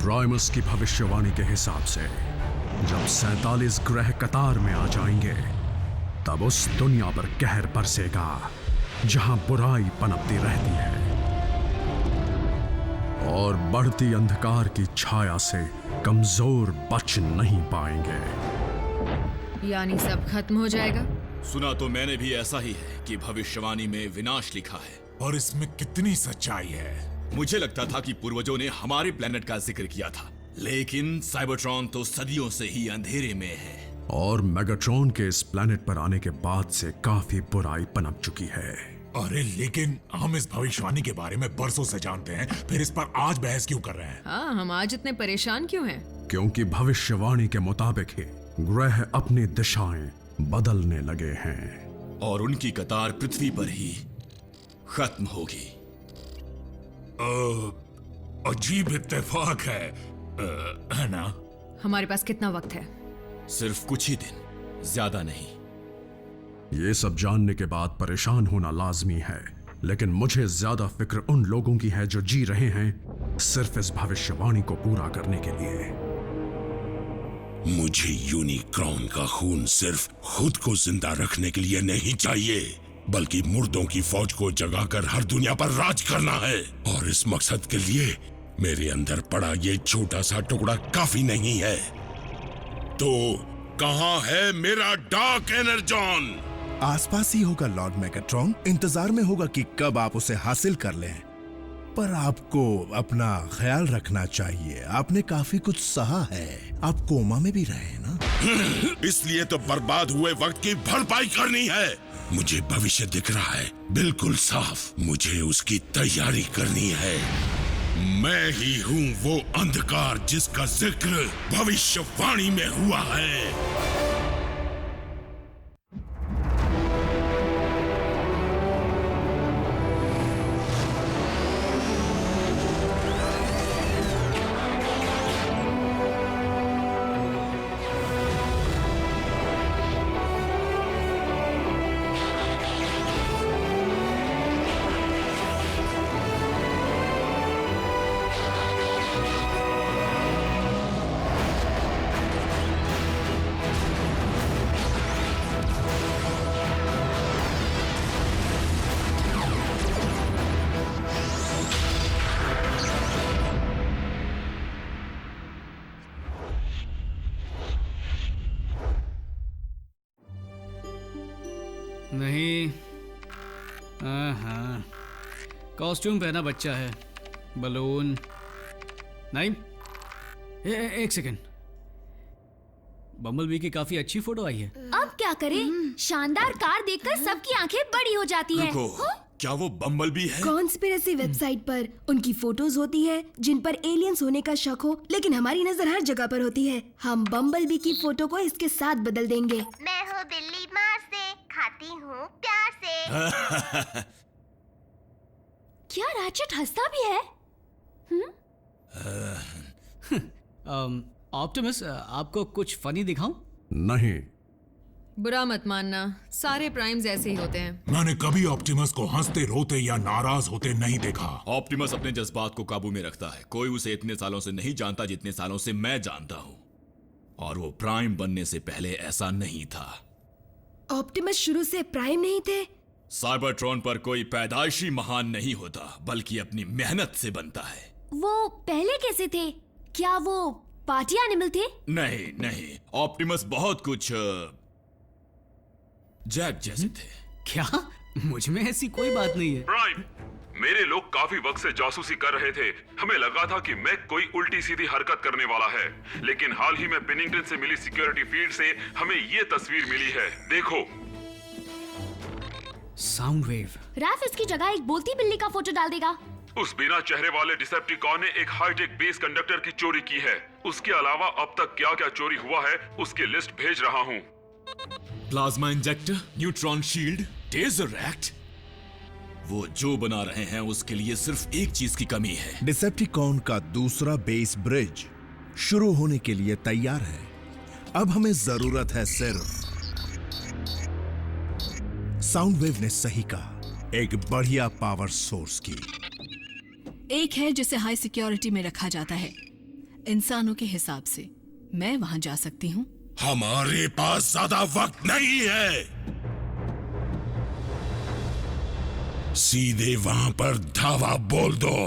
राइमस की भविष्यवाणी के हिसाब से जब 47 ग्रह कतार में आ जाएंगे तब उस दुनिया पर कहर बरसेगा जहां बुराई पनपती रहती है और बढ़ती अंधकार की छाया से कमजोर बच नहीं पाएंगे। यानी सब खत्म हो जाएगा? सुना तो मैंने भी ऐसा ही है कि भविष्यवाणी में विनाश लिखा है। और इसमें कितनी सच्चाई है? मुझे लगता था कि पूर्वजों ने हमारे प्लेनेट का जिक्र किया था, लेकिन साइबरट्रॉन तो सदियों से ही अंधेरे में है। और मेगाट्रॉन के इस प्लेनेट पर आने के बाद से काफी बुराई पनप चुकी है। अरे लेकिन हम इस भविष्यवाणी के बारे में बरसों से जानते हैं, फिर इस पर आज बहस क्यों कर रहे हैं? हाँ, हम आज इतने परेशान क्यों हैं? क्योंकि भविष्यवाणी के मुताबिक ही ग्रह अपनी दिशाएं बदलने लगे हैं और उनकी कतार पृथ्वी पर ही खत्म होगी। अजीब इत्तेफाक है ना? हमारे पास कितना वक्त है? सिर्फ कुछ ही दिन, ज्यादा नहीं। ये सब जानने के बाद परेशान होना लाजमी है, लेकिन मुझे ज्यादा फिक्र उन लोगों की है जो जी रहे हैं सिर्फ इस भविष्यवाणी को पूरा करने के लिए। मुझे यूनिक्रॉन का खून सिर्फ खुद को जिंदा रखने के लिए नहीं चाहिए, बल्कि मुर्दों की फौज को जगाकर हर दुनिया पर राज करना है। और इस मकसद के लिए मेरे अंदर पड़ा ये छोटा सा टुकड़ा काफी नहीं है। तो कहाँ है मेरा डार्क एनर्जॉन? आसपास ही होगा लॉर्ड मेगाट्रॉन। इंतजार में होगा कि कब आप उसे हासिल कर लें। पर आपको अपना ख्याल रखना चाहिए, आपने काफी कुछ सहा है। आप कोमा में भी रहे ना? इसलिए तो बर्बाद हुए वक्त की भरपाई करनी है। मुझे भविष्य दिख रहा है, बिल्कुल साफ। मुझे उसकी तैयारी करनी है। मैं ही हूँ वो अंधकार जिसका जिक्र भविष्यवाणी में हुआ है। नहीं, हाँ, कॉस्ट्यूम पहना बच्चा है, बलून नहीं। एक सेकेंड, बम्बलबी की काफी अच्छी फोटो आई है। अब क्या करें? शानदार कार देखकर सबकी आंखें बड़ी हो जाती है। क्या वो बम्बलबी है? कॉन्स्पिरेसी वेबसाइट पर उनकी फोटोज होती है जिन पर एलियंस होने का शक हो, लेकिन हमारी नजर हर जगह पर होती है। हम बम्बलबी की फोटो को इसके साथ बदल देंगे। मैं हूँ बिल्ली मार से, खाती हूँ प्यार से। क्या राचेट हंसता भी है? ऑप्टिमस, आपको कुछ फनी दिखाऊं? नहीं। बुरा मत मानना, सारे प्राइम्स ऐसे ही होते हैं। मैंने कभी ऑप्टिमस को हंसते, रोते या नाराज होते नहीं देखा। ऑप्टिमस अपने जज्बात को काबू में रखता है। कोई उसे इतने सालों से नहीं जानता जितने सालों से मैं जानता हूँ, और वो प्राइम बनने से पहले ऐसा नहीं था। ऑप्टिमस शुरू से प्राइम नहीं थे? साइबरट्रॉन पर कोई पैदाइशी महान नहीं होता, बल्कि अपनी मेहनत से बनता है। वो पहले कैसे थे? क्या वो पार्टी एनिमल थे? नहीं नहीं, ऑप्टिमस बहुत कुछ जैक जैसे थे। क्या? मुझ में ऐसी कोई बात नहीं है। प्राइम, मेरे लोग काफी वक्त से जासूसी कर रहे थे। हमें लगा था कि मैक कोई उल्टी सीधी हरकत करने वाला है, लेकिन हाल ही में पिनिंगटन से मिली सिक्योरिटी फीड से हमें ये तस्वीर मिली है। देखो, साउंड वेव। रैफ इसकी जगह एक बोलती बिल्ली का फोटो डाल देगा। उस बिना चेहरे वाले डिसेप्टिकॉन ने एक हाईटेक बेस कंडक्टर की चोरी की है। उसके अलावा अब तक क्या क्या चोरी हुआ है उसकी लिस्ट भेज रहा हूँ। Plasma injector, neutron shield, tesseract. वो जो बना रहे हैं उसके लिए सिर्फ एक चीज की कमी है। डिसेप्टिकॉन का दूसरा बेस ब्रिज शुरू होने के लिए तैयार है। अब हमें जरूरत है सिर्फ, साउंड वेव ने सही कहा, एक बढ़िया पावर सोर्स की। एक है जिसे हाई सिक्योरिटी में रखा जाता है, इंसानों के हिसाब से मैं वहां जा सकती हूँ? हमारे पास ज्यादा वक्त नहीं है। सीधे वहां पर धावा बोल दो।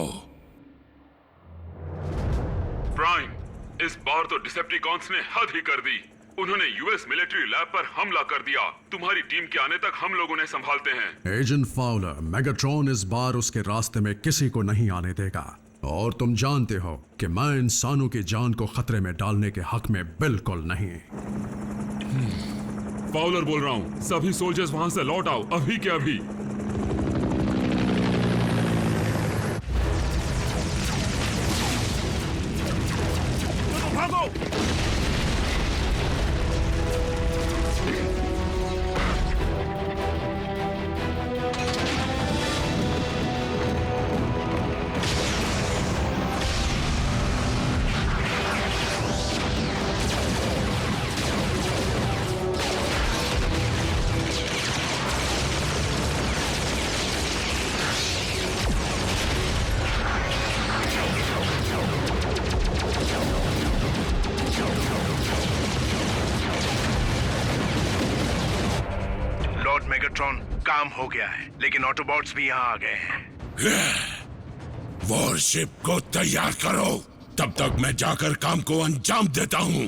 प्राइम, इस बार तो डिसेप्टिकॉन्स ने हद ही कर दी। उन्होंने यूएस मिलिट्री लैब पर हमला कर दिया। तुम्हारी टीम के आने तक हम लोग उन्हें संभालते हैं। एजेंट फाउलर, मेगाट्रॉन इस बार उसके रास्ते में किसी को नहीं आने देगा। और तुम जानते हो कि मैं इंसानों की जान को खतरे में डालने के हक में बिल्कुल नहीं। फाउलर बोल रहा हूँ, सभी सोल्जर्स वहां से लौट आओ, अभी के अभी। भागो! काम हो गया है, लेकिन ऑटोबॉट्स भी यहाँ आ गए हैं। वॉरशिप को तैयार करो, तब तक मैं जाकर काम को अंजाम देता हूँ।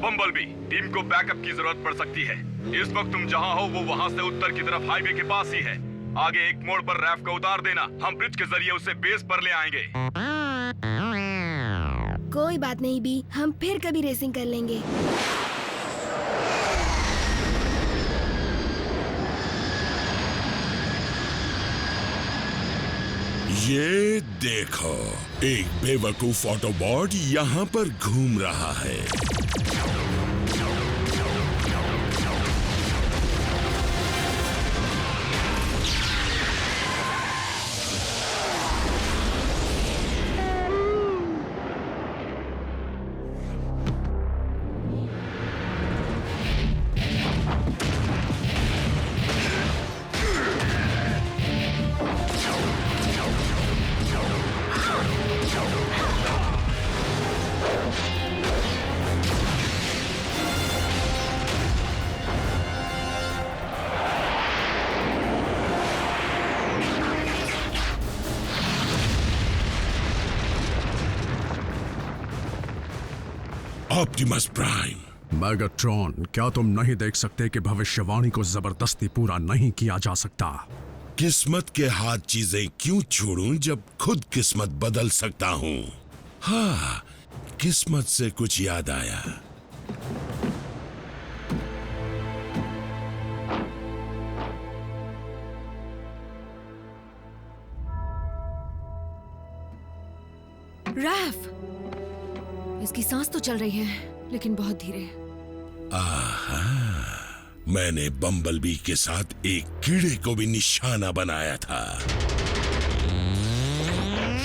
बम्बलबी, टीम को बैकअप की जरूरत पड़ सकती है। इस वक्त तुम जहाँ हो वो वहाँ से उत्तर की तरफ हाईवे के पास ही है। आगे एक मोड़ पर रैफ को उतार देना, हम ब्रिज के जरिए उसे बेस पर ले आएंगे। कोई बात नहीं बी, हम फिर कभी रेसिंग कर लेंगे। ये देखो, एक बेवकूफ ऑटोबॉट यहाँ पर घूम रहा है। Optimus prime. मेगाट्रॉन, क्या तुम नहीं देख सकते कि भविष्यवाणी को जबरदस्ती पूरा नहीं किया जा सकता? किस्मत के हाथ चीजें क्यों छोड़ूं जब खुद किस्मत बदल सकता हूँ। हाँ, किस्मत से कुछ याद आया। रैफ, इसकी सांस तो चल रही है लेकिन बहुत धीरे। आहा, मैंने बम्बलबी के साथ एक कीड़े को भी निशाना बनाया था।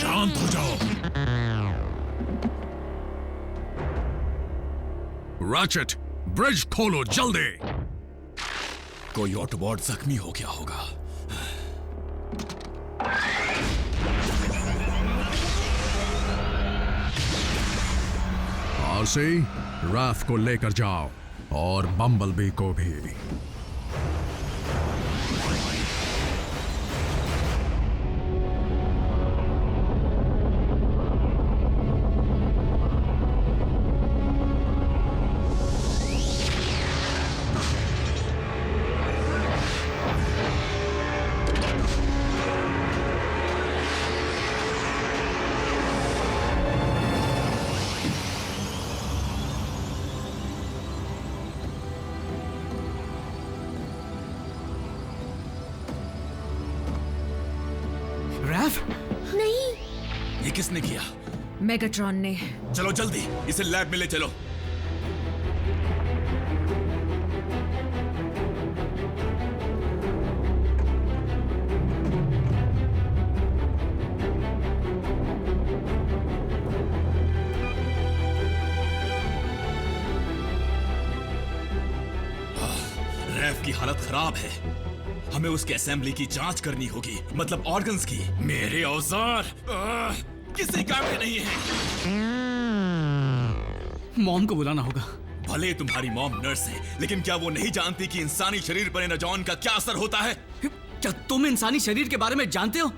शांत हो जाओ। रैचेट, ब्रिज खोलो जल्दी। कोई ऑटोबॉट जख्मी हो गया होगा। आरसी, रैफ को लेकर जाओ और बम्बलबी को भी। नहीं, ये किसने किया? मेगाट्रॉन ने। चलो जल्दी, इसे लैब में ले चलो। रैफ की हालत खराब है। हमें उसके असेंबली की जांच करनी होगी, मतलब ऑर्गन्स की। मेरे औजार किसी काम के नहीं है। मॉम को बुलाना होगा। भले तुम्हारी मॉम नर्स है, लेकिन क्या वो नहीं जानती कि इंसानी शरीर पर एनर्जॉन का क्या असर होता है? क्या तुम इंसानी शरीर के बारे में जानते हो?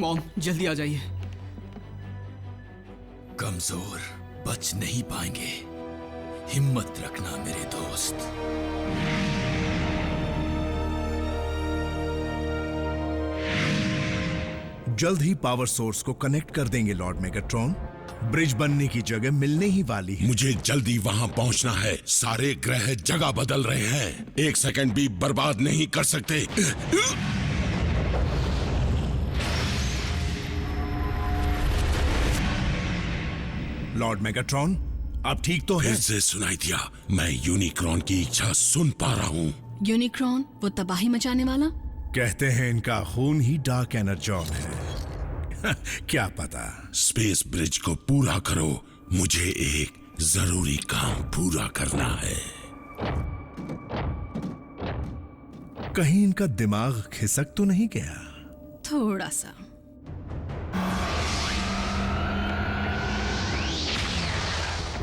मॉम जल्दी आ जाइए। कमजोर बच नहीं पाएंगे, हिम्मत रखना मेरे दोस्त। जल्द ही पावर सोर्स को कनेक्ट कर देंगे लॉर्ड मेगाट्रॉन। ब्रिज बनने की जगह मिलने ही वाली है। मुझे जल्दी वहां पहुंचना है। सारे ग्रह जगह बदल रहे हैं, एक सेकंड भी बर्बाद नहीं कर सकते। लॉर्ड मेगाट्रॉन, अब ठीक तो है? फिर से सुनाई दिया। मैं यूनिक्रॉन की इच्छा सुन पा रहा हूँ। यूनिक्रॉन, वो तबाही मचाने वाला? कहते हैं इनका खून ही डार्क एनर्जॉन है। क्या पता। स्पेस ब्रिज को पूरा करो, मुझे एक जरूरी काम पूरा करना है। कहीं इनका दिमाग खिसक तो नहीं गया? थोड़ा सा।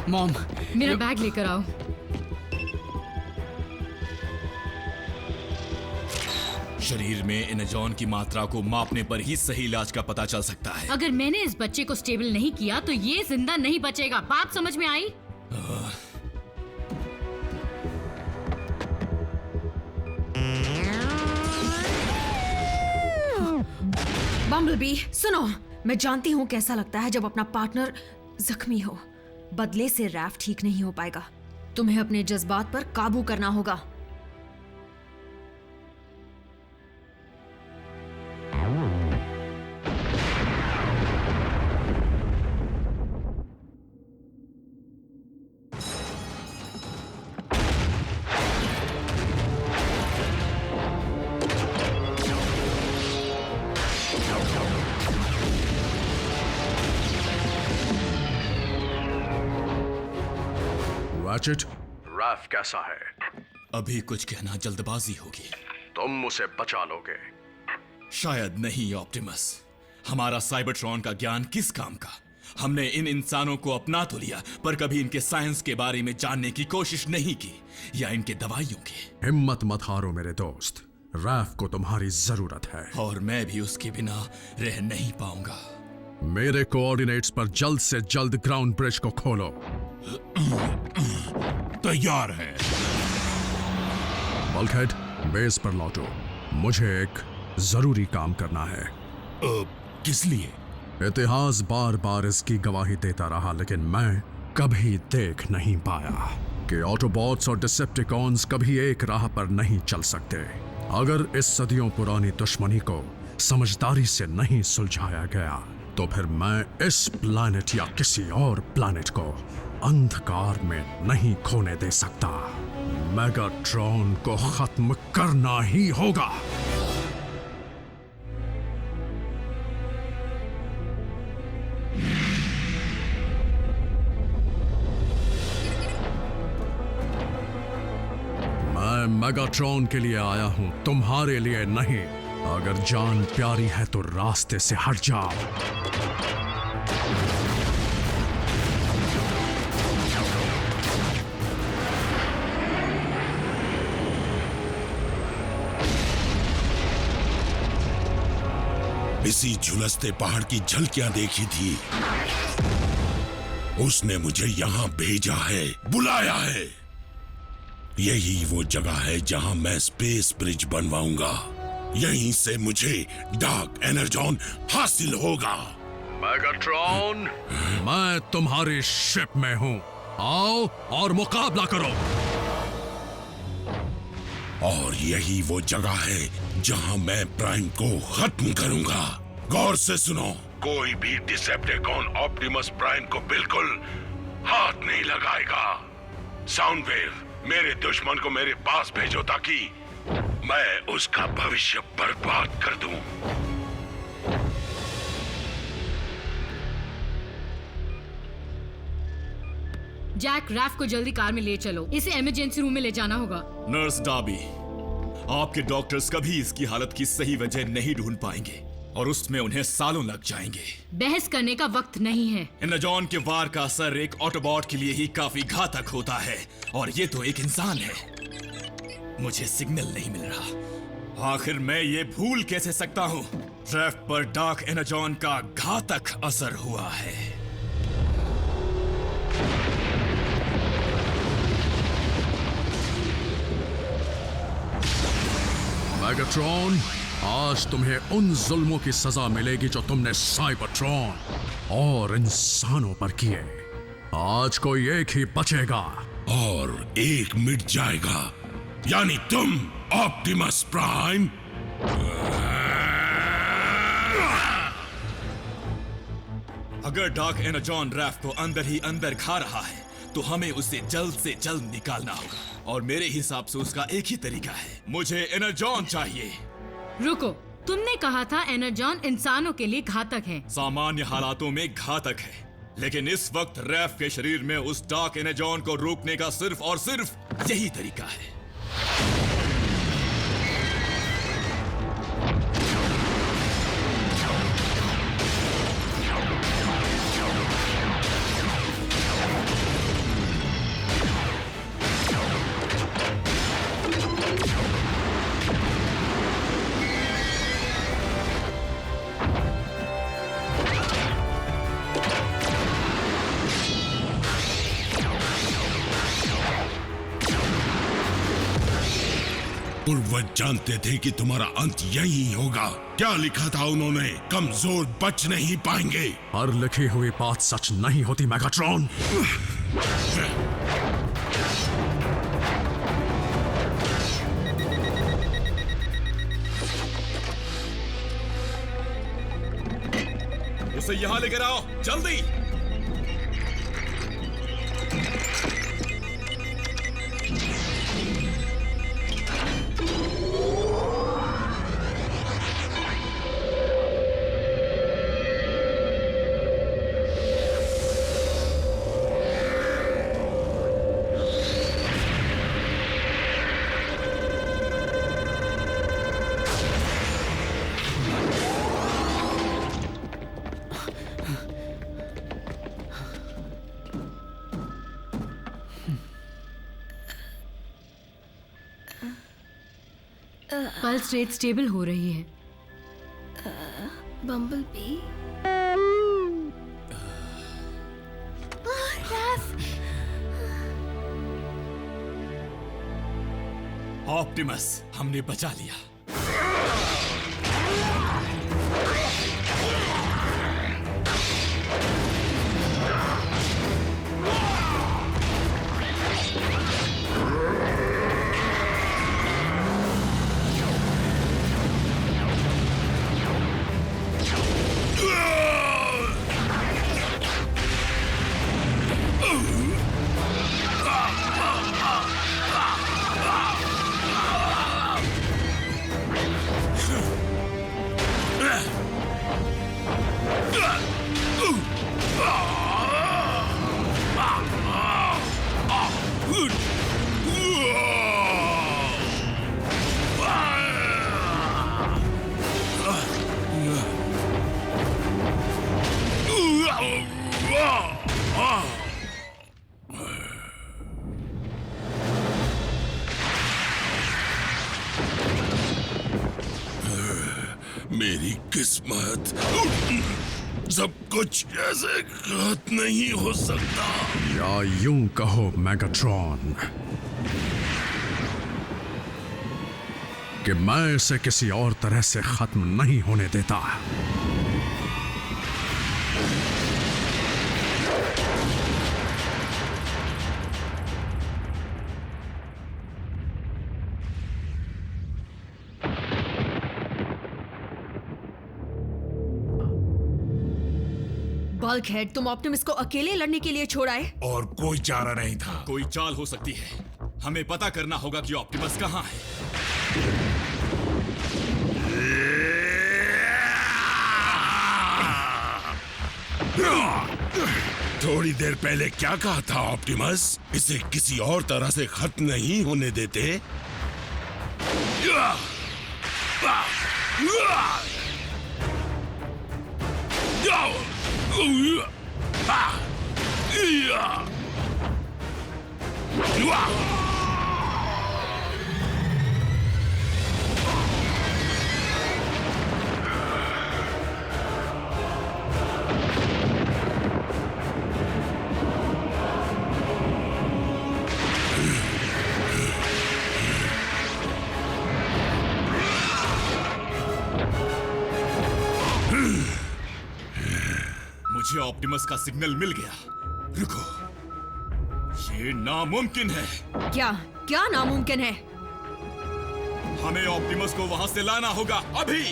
मॉम, मेरा बैग लेकर आओ। शरीर में एनर्जॉन की मात्रा को मापने पर ही सही इलाज का पता चल सकता है। अगर मैंने इस बच्चे को स्टेबल नहीं किया तो ये जिंदा नहीं बचेगा। बात समझ में आई? बम्बलबी सुनो, मैं जानती हूँ कैसा लगता है जब अपना पार्टनर जख्मी हो। बदले से रैफ ठीक नहीं हो पाएगा। तुम्हें अपने जज्बात पर काबू करना होगा। रैचेट, रैफ कैसा है? अभी कुछ कहना जल्दबाजी होगी। तुम उसे बचा लोगे? शायद नहीं ऑप्टिमस। हमारा साइबरट्रॉन का ज्ञान किस काम का? हमने इन इंसानों को अपना तो लिया, पर कभी इनके साइंस के बारे में जानने की कोशिश नहीं की, या इनके दवाइयों की। हिम्मत मत हारो मेरे दोस्त, रैफ को तुम्हारी जरूरत है। और मैं भी उसके बिना रह नहीं पाऊंगा। मेरे कोऑर्डिनेट्स पर जल्द से जल्द ग्राउंड ब्रिज को खोलो। तैयार है। बल्कहेड, बेस पर लौटो। मुझे एक जरूरी काम करना है। किस लिए? इतिहास बार बार इसकी गवाही देता रहा, लेकिन मैं कभी देख नहीं पाया कि ऑटोबॉट्स और डिसेप्टिकॉन्स कभी एक राह पर नहीं चल सकते। अगर इस सदियों पुरानी दुश्मनी को समझदारी से नहीं सुलझाया गया, तो फिर मैं इस प्लैनेट या किसी और प्लैनेट को अंधकार में नहीं खोने दे सकता। मेगाट्रॉन को खत्म करना ही होगा। मैं मेगाट्रॉन के लिए आया हूं, तुम्हारे लिए नहीं। अगर जान प्यारी है तो रास्ते से हट जाओ। इसी झुलसते पहाड़ की झलकियां देखी थी। उसने मुझे यहां भेजा है, बुलाया है। यही वो जगह है जहां मैं स्पेस ब्रिज बनवाऊंगा। यहीं से मुझे डार्क एनर्जॉन हासिल होगा। मेगाट्रॉन, मैं तुम्हारी शिप में हूं। आओ और मुकाबला करो। और यही वो जगह है जहां मैं प्राइम को खत्म करूंगा। गौर से सुनो, कोई भी डिसेप्टिकॉन ऑप्टिमस प्राइम को बिल्कुल हाथ नहीं लगाएगा। साउंडवेव, मेरे दुश्मन को मेरे पास भेजो ताकि मैं उसका भविष्य बर्बाद कर दूं। जैक, रैफ को जल्दी कार में ले चलो। इसे इमरजेंसी रूम में ले जाना होगा। नर्स डाबी, आपके डॉक्टर्स कभी इसकी हालत की सही वजह नहीं ढूंढ पाएंगे और उसमें उन्हें सालों लग जाएंगे। बहस करने का वक्त नहीं है। एनर्जॉन के वार का असर एक ऑटोबॉट के लिए ही काफी घातक होता है और ये तो एक इंसान है। मुझे सिग्नल नहीं मिल रहा। आखिर मैं ये भूल कैसे सकता हूँ? रैफ पर डार्क एनर्जॉन का घातक असर हुआ है। मैगाट्रॉन, आज तुम्हें उन जुल्मों की सजा मिलेगी जो तुमने साइबरट्रॉन और इंसानों पर किए। आज कोई एक ही बचेगा और एक मिट जाएगा, यानी तुम ऑप्टिमस प्राइम। अगर डार्क एनर्जॉन रैफ को अंदर ही अंदर खा रहा है तो हमें उसे जल्द से जल्द निकालना होगा और मेरे हिसाब से उसका एक ही तरीका है। मुझे एनर्जॉन चाहिए। रुको, तुमने कहा था एनर्जॉन इंसानों के लिए घातक है। सामान्य हालातों में घातक है, लेकिन इस वक्त रैफ के शरीर में उस डार्क एनर्जॉन को रोकने का सिर्फ और सिर्फ यही तरीका है। पूर्वज जानते थे कि तुम्हारा अंत यही होगा। क्या लिखा था उन्होंने? कमजोर बच नहीं पाएंगे। हर लिखी हुई बात सच नहीं होती मैगाट्रॉन। उसे यहां लेकर आओ, जल्दी। पल्स रेट स्टेबल हो रही है। बम्बलबी, ऑप्टिमस, हमने बचा लिया। मेरी किस्मत, सब कुछ ऐसे घात नहीं हो सकता। या यूं कहो मैगाट्रॉन कि मैं इसे किसी और तरह से खत्म नहीं होने देता। बल्कहेड, तुम ऑप्टिमस को अकेले लड़ने के लिए छोड़ा है? और कोई चारा नहीं था। कोई चाल हो सकती है। हमें पता करना होगा कि ऑप्टिमस कहाँ है। थोड़ी देर पहले क्या कहा था ऑप्टिमस? इसे किसी और तरह से खत्म नहीं होने देते। मुझे ऑप्टिमस का सिग्नल मिल गया। रुको, ये नामुमकिन है। क्या क्या नामुमकिन है? हमें ऑप्टिमस को वहां से लाना होगा अभी।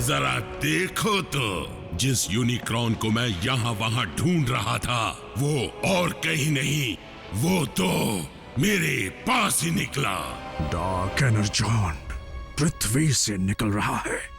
जरा देखो तो, जिस यूनिक्रॉन को मैं यहाँ वहां ढूंढ रहा था वो और कहीं नहीं, वो तो मेरे पास ही निकला। डार्क एनर्जॉन पृथ्वी से निकल रहा है।